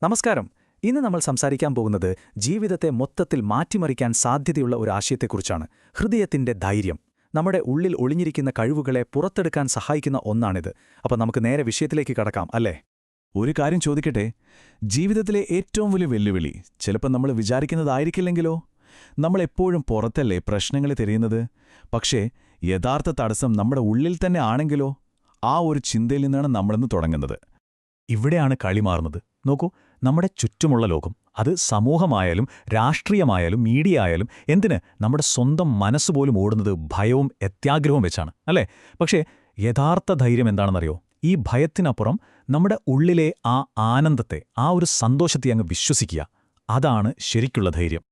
നമസ്കാരം. ഇന്ന് നമ്മൾ സംസാരിക്കാൻ പോകുന്നത് ജീവിതത്തെ മൊത്തത്തിൽ മാറ്റിമറിക്കാൻ സാധ്യതയുള്ള ഒരു ആശയത്തെക്കുറിച്ചാണ്. ഹൃദയത്തിന്റെ ധൈര്യം. നമ്മുടെ ഉള്ളിൽ ഒളിഞ്ഞിരിക്കുന്ന കഴിവുകളെ പുറത്തെടുക്കാൻ സഹായിക്കുന്ന ഒന്നാണിത്. അപ്പോൾ നമുക്ക് നേരെ വിഷയത്തിലേക്ക് കടക്കാം, അല്ലേ? ഒരു കാര്യം ചോദിക്കട്ടെ, ജീവിതത്തിലെ ഏറ്റവും വലിയ വെല്ലുവിളി ചിലപ്പോൾ നമ്മൾ വിചാരിക്കുന്നതായിരിക്കില്ലെങ്കിലോ? നമ്മളെപ്പോഴും പുറത്തല്ലേ പ്രശ്നങ്ങൾ തിരയുന്നത്? പക്ഷേ യഥാർത്ഥ തടസ്സം നമ്മുടെ ഉള്ളിൽ തന്നെ ആണെങ്കിലോ? ആ ഒരു ചിന്തയിൽ നിന്നാണ് നമ്മളിന്ന് തുടങ്ങുന്നത്. ഇവിടെയാണ് കളി മാറുന്നത്. നോക്കൂ, നമ്മുടെ ചുറ്റുമുള്ള ലോകം, അത് സമൂഹമായാലും രാഷ്ട്രീയമായാലും മീഡിയ ആയാലും എന്തിന് നമ്മുടെ സ്വന്തം മനസ്സുപോലും ഓടുന്നത് ഭയവും അത്യാഗ്രഹവും വെച്ചാണ്, അല്ലേ? പക്ഷേ യഥാർത്ഥ ധൈര്യം എന്താണെന്നറിയോ? ഈ ഭയത്തിനപ്പുറം നമ്മുടെ ഉള്ളിലെ ആ ആനന്ദത്തെ, ആ ഒരു സന്തോഷത്തെ അങ്ങ് വിശ്വസിക്കുക. അതാണ് ശരിക്കുള്ള ധൈര്യം.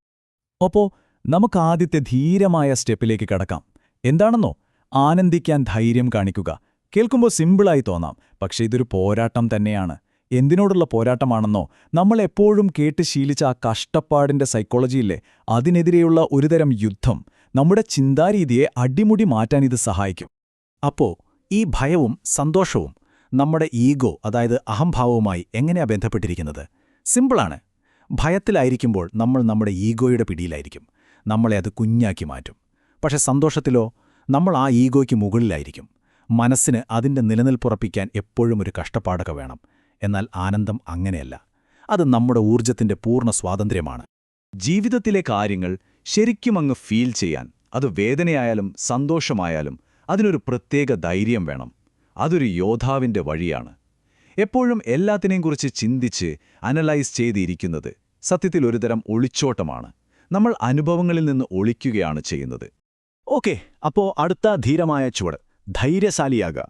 അപ്പോൾ നമുക്കാദ്യത്തെ ധീരമായ സ്റ്റെപ്പിലേക്ക് കടക്കാം. എന്താണെന്നോ? ആനന്ദിക്കാൻ ധൈര്യം കാണിക്കുക. കേൾക്കുമ്പോൾ സിമ്പിളായി തോന്നാം, പക്ഷേ ഇതൊരു പോരാട്ടം തന്നെയാണ്. എന്തിനോടുള്ള പോരാട്ടമാണെന്നോ? നമ്മളെപ്പോഴും കേട്ട് ശീലിച്ച ആ കഷ്ടപ്പാടിന്റെ സൈക്കോളജിയില്ലേ, അതിനെതിരെയുള്ള ഒരുതരം യുദ്ധം. നമ്മുടെ ചിന്താരീതിയെ അടിമുടി മാറ്റാൻ ഇത് സഹായിക്കും. അപ്പോ ഈ ഭയവും സന്തോഷവും നമ്മുടെ ഈഗോ, അതായത് അഹംഭാവവുമായി എങ്ങനെയാ ബന്ധപ്പെട്ടിരിക്കുന്നത്? സിമ്പിളാണ്. ഭയത്തിലായിരിക്കുമ്പോൾ നമ്മൾ നമ്മുടെ ഈഗോയുടെ പിടിയിലായിരിക്കും. നമ്മളെ അത് കുഞ്ഞാക്കി മാറ്റും. പക്ഷെ സന്തോഷത്തിലോ നമ്മൾ ആ ഈഗോയ്ക്ക് മുകളിലായിരിക്കും. മനസ്സിന് അതിൻ്റെ നിലനിൽപ്പുറപ്പിക്കാൻ എപ്പോഴും ഒരു കഷ്ടപ്പാടൊക്കെ വേണം. എന്നാൽ ആനന്ദം അങ്ങനെയല്ല. അത് നമ്മുടെ ഊർജ്ജത്തിന്റെ പൂർണ്ണ സ്വാതന്ത്ര്യമാണ്. ജീവിതത്തിലെ കാര്യങ്ങൾ ശരിക്കും അങ്ങ് ഫീൽ ചെയ്യാൻ, അത് വേദനയായാലും സന്തോഷമായാലും, അതിനൊരു പ്രത്യേക ധൈര്യം വേണം. അതൊരു യോദ്ധാവിന്റെ വഴിയാണ്. എപ്പോഴും എല്ലാത്തിനെയും കുറിച്ച് ചിന്തിച്ച് അനലൈസ് ചെയ്തിരിക്കുന്നത് സത്യത്തിൽ ഒരുതരം ഒളിച്ചോട്ടമാണ്. നമ്മൾ അനുഭവങ്ങളിൽ നിന്ന് ഒളിക്കുകയാണ് ചെയ്യുന്നത്. ഓക്കെ, അപ്പോൾ അടുത്ത ധീരമായ ചുവട്, ധൈര്യശാലിയാകുക.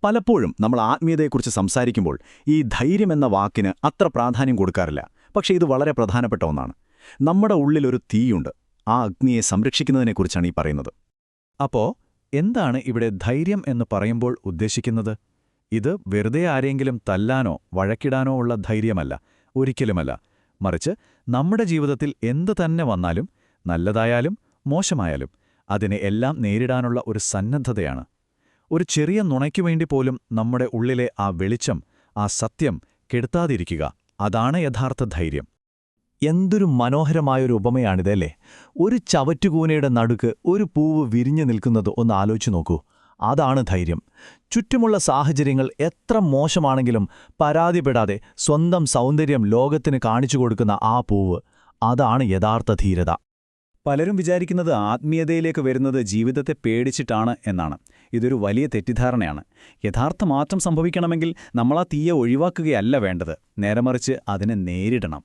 പലപ്പോഴും നമ്മൾ ആത്മീയതയെക്കുറിച്ച് സംസാരിക്കുമ്പോൾ ഈ ധൈര്യം എന്ന വാക്കിന് അത്ര പ്രാധാന്യം കൊടുക്കാറില്ല. പക്ഷേ ഇത് വളരെ പ്രധാനപ്പെട്ട ഒന്നാണ്. നമ്മുടെ ഉള്ളിലൊരു തീയുണ്ട്. ആ അഗ്നിയെ സംരക്ഷിക്കുന്നതിനെക്കുറിച്ചാണ് ഈ പറയുന്നത്. അപ്പോൾ എന്താണ് ഇവിടെ ധൈര്യം എന്ന് പറയുമ്പോൾ ഉദ്ദേശിക്കുന്നത്? ഇത് വെറുതെ ആരെങ്കിലും തല്ലാനോ വഴക്കിടാനോ ഉള്ള ധൈര്യമല്ല, ഒരിക്കലുമല്ല. മറിച്ച് നമ്മുടെ ജീവിതത്തിൽ എന്തു തന്നെ വന്നാലും, നല്ലതായാലും മോശമായാലും, അതിനെ എല്ലാം നേരിടാനുള്ള ഒരു സന്നദ്ധതയാണ്. ഒരു ചെറിയ നുണയ്ക്കുവേണ്ടി പോലും നമ്മുടെ ഉള്ളിലെ ആ വെളിച്ചം, ആ സത്യം കെടുത്താതിരിക്കുക. അതാണ് യഥാർത്ഥ ധൈര്യം. എന്തൊരു മനോഹരമായൊരു ഉപമയാണിതല്ലേ? ഒരു ചവറ്റുകൂനയുടെ നടുക്ക് ഒരു പൂവ് വിരിഞ്ഞു നിൽക്കുന്നത് ഒന്ന് ആലോചിച്ചു നോക്കൂ. അതാണ് ധൈര്യം. ചുറ്റുമുള്ള സാഹചര്യങ്ങൾ എത്ര മോശമാണെങ്കിലും പരാതിപ്പെടാതെ സ്വന്തം സൗന്ദര്യം ലോകത്തിന് കാണിച്ചു കൊടുക്കുന്ന ആ പൂവ്, അതാണ് യഥാർത്ഥ ധീരത. പലരും വിചാരിക്കുന്നത് ആത്മീയതയിലേക്ക് വരുന്നത് ജീവിതത്തെ പേടിച്ചിട്ടാണ് എന്നാണ്. ഇതൊരു വലിയ തെറ്റിദ്ധാരണയാണ്. യഥാർത്ഥ മാറ്റം സംഭവിക്കണമെങ്കിൽ നമ്മളാ തീയെ ഒഴിവാക്കുകയല്ല വേണ്ടത്. നേരെമറിച്ച് അതിനെ നേരിടണം.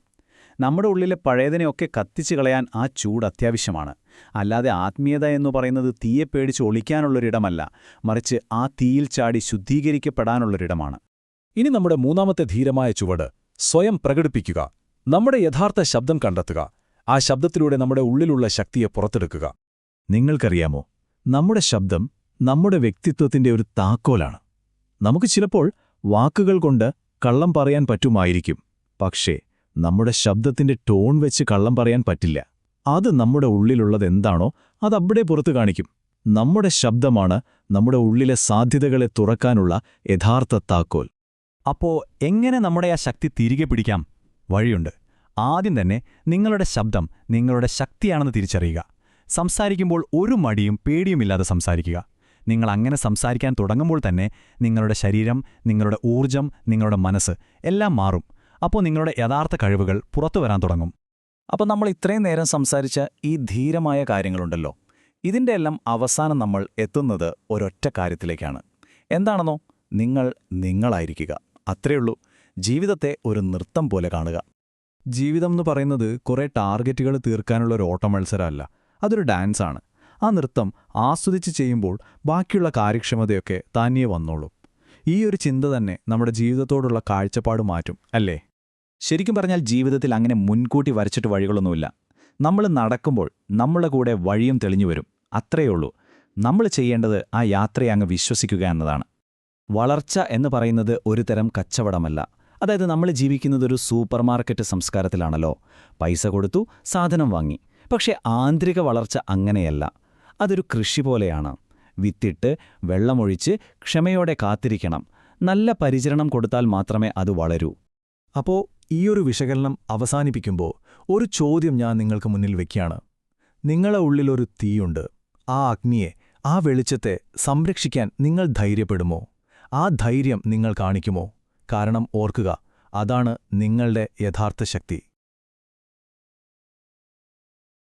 നമ്മുടെ ഉള്ളിലെ പഴയതിനെയൊക്കെ കത്തിച്ചു കളയാൻ ആ ചൂട് അത്യാവശ്യമാണ്. അല്ലാതെ ആത്മീയത എന്നു പറയുന്നത് തീയെ പേടിച്ച് ഒളിക്കാനുള്ളൊരിടമല്ല, മറിച്ച് ആ തീയിൽ ചാടി ശുദ്ധീകരിക്കപ്പെടാനുള്ളൊരിടമാണ്. ഇനി നമ്മുടെ മൂന്നാമത്തെ ധീരമായ ചുവട്, സ്വയം പ്രകടിപ്പിക്കുക. നമ്മുടെ യഥാർത്ഥ ശബ്ദം കണ്ടെത്തുക. ആ ശബ്ദത്തിലൂടെ നമ്മുടെ ഉള്ളിലുള്ള ശക്തിയെ പുറത്തെടുക്കുക. നിങ്ങൾക്കറിയാമോ, നമ്മുടെ ശബ്ദം നമ്മുടെ വ്യക്തിത്വത്തിന്റെ ഒരു താക്കോലാണ്. നമുക്ക് ചിലപ്പോൾ വാക്കുകൾ കൊണ്ട് കള്ളം പറയാൻ പറ്റുമായിരിക്കും, പക്ഷേ നമ്മുടെ ശബ്ദത്തിന്റെ ടോൺ വെച്ച് കള്ളം പറയാൻ പറ്റില്ല. അത് നമ്മുടെ ഉള്ളിലുള്ളതെന്താണോ അതവിടെ പുറത്തു കാണിക്കും. നമ്മുടെ ശബ്ദമാണ് നമ്മുടെ ഉള്ളിലെ സാധ്യതകളെ തുറക്കാനുള്ള യഥാർത്ഥ താക്കോൽ. അപ്പോ എങ്ങനെ നമ്മുടെ ആ ശക്തി തിരികെ പിടിക്കാം? വഴിയുണ്ട്. ആദ്യം തന്നെ നിങ്ങളുടെ ശബ്ദം നിങ്ങളുടെ ശക്തിയാണെന്ന് തിരിച്ചറിയുക. സംസാരിക്കുമ്പോൾ ഒരു മടിയും പേടിയുമില്ലാതെ സംസാരിക്കുക. നിങ്ങൾ അങ്ങനെ സംസാരിക്കാൻ തുടങ്ങുമ്പോൾ തന്നെ നിങ്ങളുടെ ശരീരം, നിങ്ങളുടെ ഊർജം, നിങ്ങളുടെ മനസ്സ് എല്ലാം മാറും. അപ്പോൾ നിങ്ങളുടെ യഥാർത്ഥ കഴിവുകൾ പുറത്തു വരാൻ തുടങ്ങും. അപ്പോൾ നമ്മൾ ഇത്രയും നേരം സംസാരിച്ച ഈ ധീരമായ കാര്യങ്ങളുണ്ടല്ലോ, ഇതിൻ്റെ എല്ലാം അവസാനം നമ്മൾ എത്തുന്നത് ഒരൊറ്റ കാര്യത്തിലേക്കാണ്. എന്താണെന്നോ? നിങ്ങൾ നിങ്ങളായിരിക്കുക. അത്രയുള്ളൂ. ജീവിതത്തെ ഒരു നൃത്തം പോലെ കാണുക. ജീവിതം എന്ന് പറയുന്നത് കുറേ ടാർഗറ്റുകൾ തീർക്കാനുള്ള ഒരു ഓട്ടമത്സരമല്ല, അതൊരു ഡാൻസാണ്. ആ നൃത്തം ആസ്വദിച്ച് ചെയ്യുമ്പോൾ ബാക്കിയുള്ള കാര്യക്ഷമതയൊക്കെ താനിയെ വന്നോളും. ഈ ഒരു ചിന്ത തന്നെ നമ്മുടെ ജീവിതത്തോടുള്ള കാഴ്ചപ്പാട് മാറ്റും, അല്ലേ? ശരിക്കും പറഞ്ഞാൽ ജീവിതത്തിൽ അങ്ങനെ മുൻകൂട്ടി വരച്ചിട്ട് വഴികളൊന്നുമില്ല. നമ്മൾ നടക്കുമ്പോൾ നമ്മളുടെ കൂടെ വഴിയും തെളിഞ്ഞു വരും. അത്രയുള്ളൂ. നമ്മൾ ചെയ്യേണ്ടത് ആ യാത്രയെ അങ്ങ് വിശ്വസിക്കുക എന്നതാണ്. വളർച്ച എന്ന് പറയുന്നത് ഒരു തരം കച്ചവടമല്ല. അതായത് നമ്മൾ ജീവിക്കുന്നതൊരു സൂപ്പർമാർക്കറ്റ് സംസ്കാരത്തിലാണല്ലോ. പൈസ കൊടുത്തു, സാധനം വാങ്ങി. പക്ഷേ ആന്തരിക വളർച്ച അങ്ങനെയല്ല. അതൊരു കൃഷി പോലെയാണ്. വിത്തിട്ട് വെള്ളമൊഴിച്ച് ക്ഷമയോടെ കാത്തിരിക്കണം. നല്ല പരിചരണം കൊടുത്താൽ മാത്രമേ അത് വളരൂ. അപ്പോൾ ഈയൊരു വിശകലനം അവസാനിപ്പിക്കുമ്പോൾ ഒരു ചോദ്യം ഞാൻ നിങ്ങൾക്ക് മുന്നിൽ വയ്ക്കുകയാണ്. നിങ്ങളെ ഉള്ളിലൊരു തീയുണ്ട്. ആ അഗ്നിയെ, ആ വെളിച്ചത്തെ സംരക്ഷിക്കാൻ നിങ്ങൾ ധൈര്യപ്പെടുമോ? ആ ധൈര്യം നിങ്ങൾ കാണിക്കുമോ? കാരണം ഓർക്കുക, അതാണ് നിങ്ങളുടെ യഥാർത്ഥ ശക്തി.